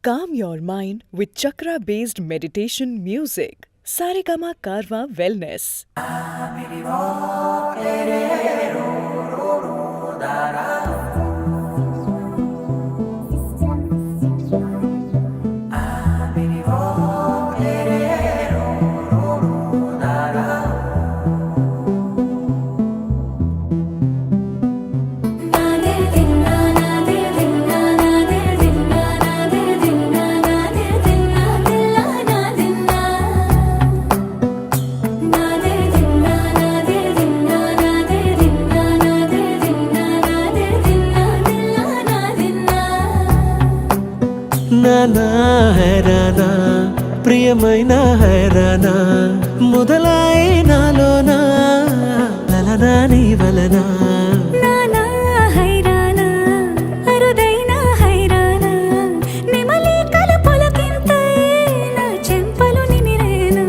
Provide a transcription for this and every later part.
Calm your mind with chakra-based meditation music. Saregama Karwa Wellness. నానా హైరానా ప్రియమైన హైరానా మొదలాయి నాలోనా లలనా నీ వలనా నానా హైరానా అరుదైన హైరానా నిమలి కలుపులకింతై నా చెంపలు నిమిరేనా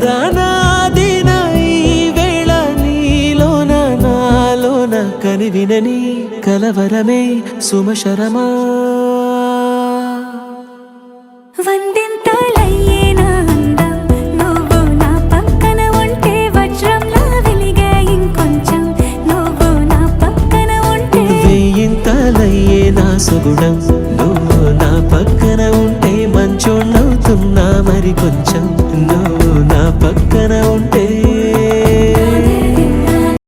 దానా దీనా ఈ వేళ నీలోన నాలోన కనివినని కలవరమే సుమశరమా వందింతలయ్యేనా అందం నువ్వు నా పక్కన ఉంటే వజ్రంలా వెలిగే ఇంకొంచెం నువ్వు నా పక్కన ఉంటే వేయింతలయ్యే నా సుగుణం నువ్వు నా పక్కన ఉంటే మంచోళ్ళవుతున్నా మరి కొంచెం